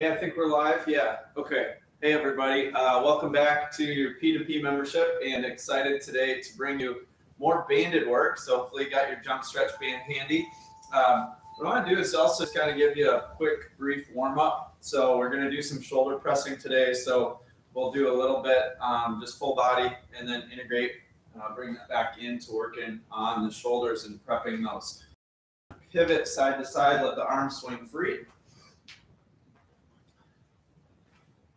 Yeah, I think we're live. Yeah. Okay. Hey, everybody. Welcome back to your P2P membership, and excited today to bring you more banded work. So hopefully you got your jump stretch band handy. What I want to do is also kind of give you a quick, brief warm-up. So we're going to do some shoulder pressing today. So we'll do a little bit just full body, and then integrate, bring that back into working on the shoulders and prepping those. Pivot side to side, let the arms swing free.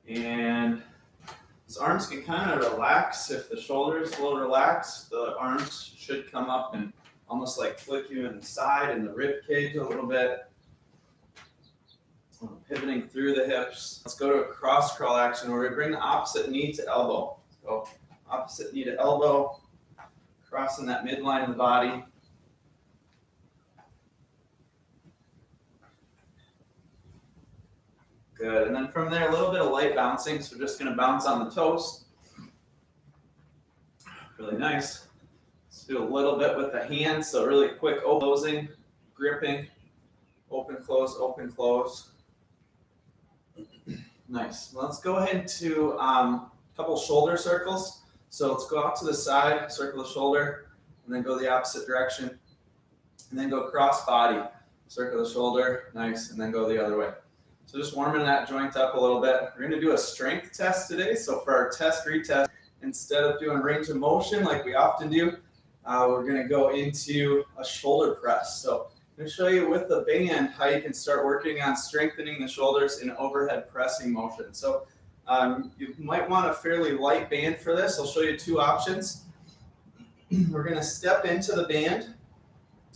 And his arms can kind of relax. If the shoulders will relax, the arms should come up and almost like flick you in the side and the rib cage a little bit. Pivoting through the hips. Let's go to a cross crawl action where we bring the opposite knee to elbow. So opposite knee to elbow, crossing that midline of the body. Good, and then from there, a little bit of light bouncing. So we're just gonna bounce on the toes. Really nice. Let's do a little bit with the hands. So really quick closing, gripping, open, close, open, close. Nice. Let's go ahead to a couple shoulder circles. So let's go out to the side, circle the shoulder, and then go the opposite direction. And then go cross body, circle the shoulder, nice, and then go the other way. So just warming that joint up a little bit. We're going to do a strength test today. So for our test retest, instead of doing range of motion like we often do, we're going to go into a shoulder press. So I'm going to show you with the band how you can start working on strengthening the shoulders in overhead pressing motion. So you might want a fairly light band for this. I'll show you two options. We're going to step into the band.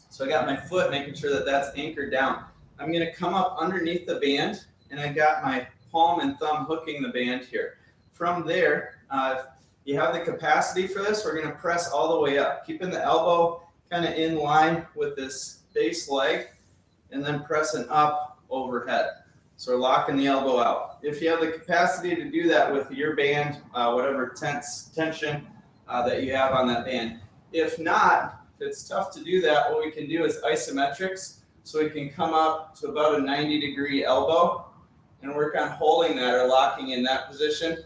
So I got my foot, making sure that that's anchored down. I'm going to come up underneath the band, and I got my palm and thumb hooking the band here. From there, if you have the capacity for this, we're going to press all the way up, keeping the elbow kind of in line with this base leg, and then pressing up overhead. So we're locking the elbow out. If you have the capacity to do that with your band, whatever tension that you have on that band. If not, if it's tough to do that, what we can do is isometrics. So we can come up to about a 90-degree elbow and work on holding that or locking in that position.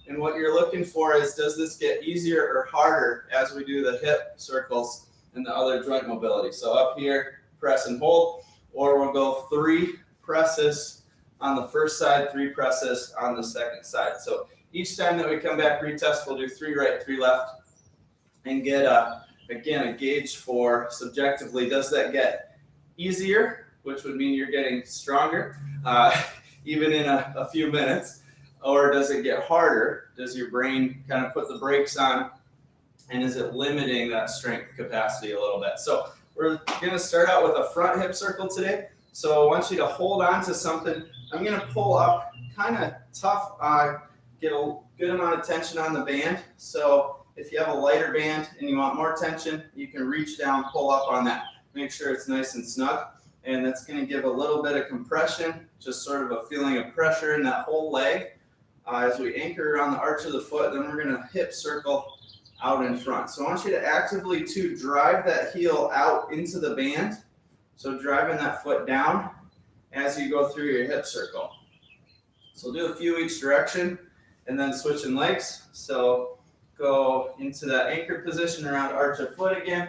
And what you're looking for is, does this get easier or harder as we do the hip circles and the other joint mobility? So up here, press and hold, or we'll go 3 presses on the first side, 3 presses on the second side. So each time that we come back retest, we'll do 3 right, 3 left, and get again a gauge for subjectively, does that get easier, which would mean you're getting stronger, even in a few minutes, or does it get harder? Does your brain kind of put the brakes on, and is it limiting that strength capacity a little bit? So we're going to start out with a front hip circle today. So I want you to hold on to something. I'm going to pull up kind of tough, get a good amount of tension on the band. So if you have a lighter band and you want more tension, you can reach down, pull up on that. Make sure it's nice and snug, and that's going to give a little bit of compression, just sort of a feeling of pressure in that whole leg. As we anchor around the arch of the foot, then we're going to hip circle out in front. So I want you to actively drive that heel out into the band. So driving that foot down as you go through your hip circle. So we'll do a few each direction and then switching legs. So go into that anchor position around arch of foot again.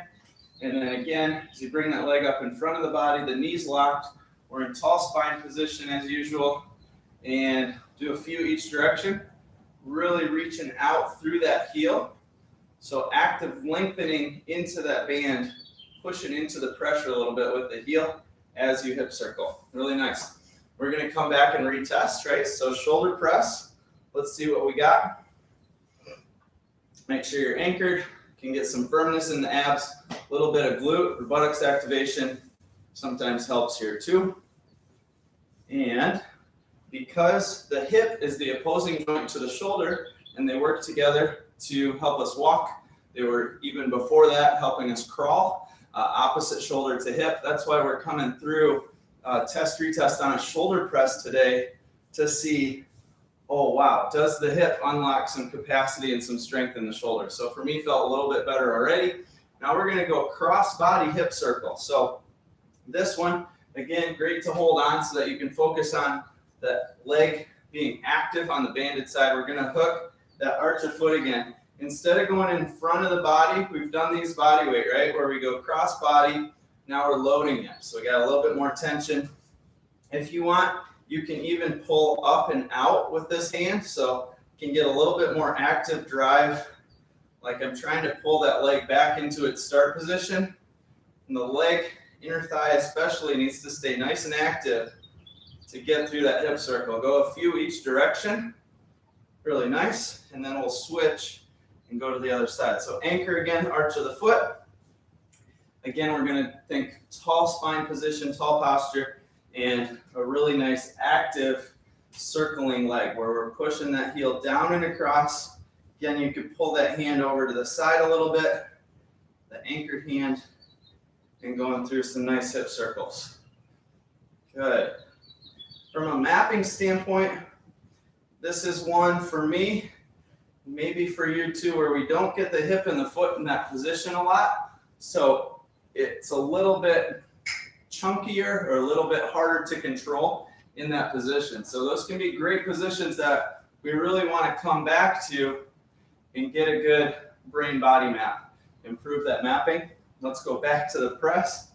And then again, as you bring that leg up in front of the body, the knees locked. We're in tall spine position as usual. And do a few each direction. Really reaching out through that heel. So active lengthening into that band, pushing into the pressure a little bit with the heel as you hip circle. Really nice. We're going to come back and retest, right? So shoulder press. Let's see what we got. Make sure you're anchored. Can get some firmness in the abs. A little bit of glute or buttocks activation sometimes helps here too. And because the hip is the opposing joint to the shoulder and they work together to help us walk, they were even before that helping us crawl, opposite shoulder to hip. That's why we're coming through test retest on a shoulder press today to see, oh wow, does the hip unlock some capacity and some strength in the shoulder? So for me, felt a little bit better already. Now we're going to go cross body hip circle. So this one, again, great to hold on so that you can focus on that leg being active on the banded side. We're going to hook that arch of foot again. Instead of going in front of the body, we've done these body weight, right? Where we go cross body, now we're loading it. So we got a little bit more tension. If you want, you can even pull up and out with this hand. So you can get a little bit more active drive. Like I'm trying to pull that leg back into its start position. And the leg, inner thigh especially, needs to stay nice and active to get through that hip circle. Go a few each direction. Really nice. And then we'll switch and go to the other side. So anchor again, arch of the foot. Again, we're going to think tall spine position, tall posture, and a really nice active circling leg where we're pushing that heel down and across. Again, you could pull that hand over to the side a little bit, the anchored hand, and going through some nice hip circles. Good. From a mapping standpoint, this is one for me, maybe for you too, where we don't get the hip and the foot in that position a lot. So it's a little bit chunkier or a little bit harder to control in that position. So those can be great positions that we really want to come back to and get a good brain body map. Improve that mapping. Let's go back to the press.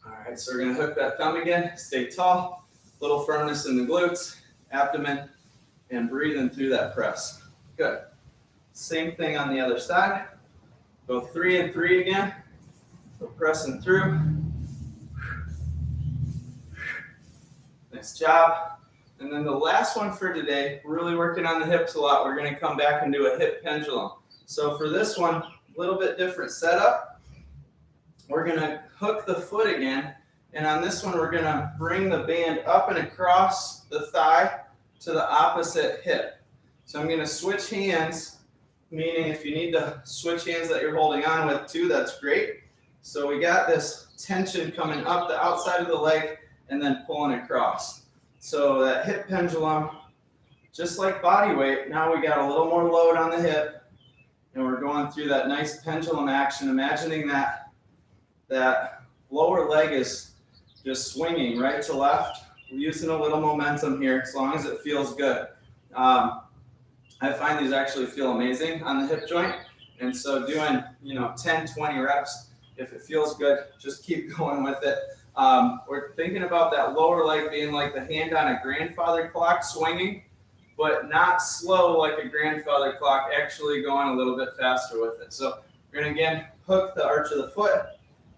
All right, so we're going to hook that thumb again. Stay tall. Little firmness in the glutes, abdomen, and breathing through that press. Good. Same thing on the other side. Go 3 and 3 again. So pressing through. Nice job. And then the last one for today, really working on the hips a lot. We're going to come back and do a hip pendulum. So for this one, a little bit different setup. We're going to hook the foot again. And on this one, we're going to bring the band up and across the thigh to the opposite hip. So I'm going to switch hands, meaning if you need to switch hands that you're holding on with too, that's great. So we got this tension coming up the outside of the leg and then pulling across. So that hip pendulum, just like body weight, now we got a little more load on the hip and we're going through that nice pendulum action, imagining that lower leg is just swinging right to left. We're using a little momentum here as long as it feels good. I find these actually feel amazing on the hip joint. And so doing, 10, 20 reps, if it feels good, just keep going with it. We're thinking about that lower leg being like the hand on a grandfather clock swinging, but not slow like a grandfather clock, actually going a little bit faster with it. So we're going to, again, hook the arch of the foot,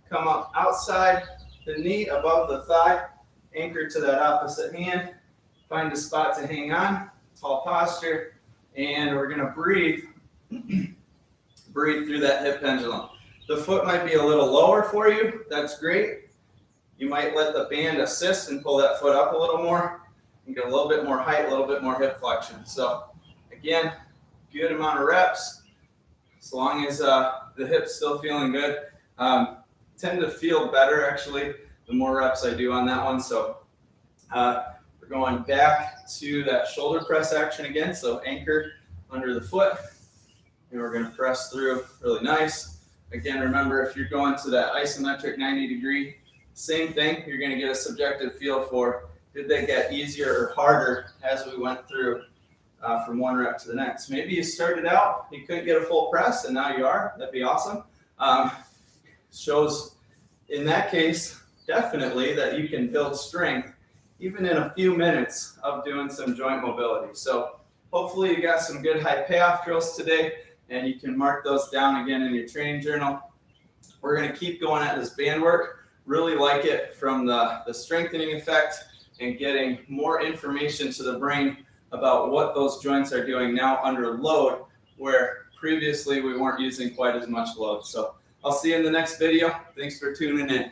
come up outside the knee, above the thigh, anchor to that opposite hand, find a spot to hang on, tall posture, and we're going to breathe through that hip pendulum. The foot might be a little lower for you. That's great. You might let the band assist and pull that foot up a little more and get a little bit more height, a little bit more hip flexion. So again, good amount of reps, as long as the hip's still feeling good. Tend to feel better actually the more reps I do on that one. So we're going back to that shoulder press action again. So anchor under the foot, and we're going to press through really nice. Again, remember, if you're going to that isometric 90-degree, same thing, you're going to get a subjective feel for, did they get easier or harder as we went through from one rep to the next. Maybe you started out, you couldn't get a full press, and now you are. That'd be awesome. Shows, in that case, definitely that you can build strength even in a few minutes of doing some joint mobility. So hopefully you got some good high payoff drills today, and you can mark those down again in your training journal. We're going to keep going at this band work. Really like it from the strengthening effect and getting more information to the brain about what those joints are doing now under load, where previously we weren't using quite as much load. So I'll see you in the next video. Thanks for tuning in.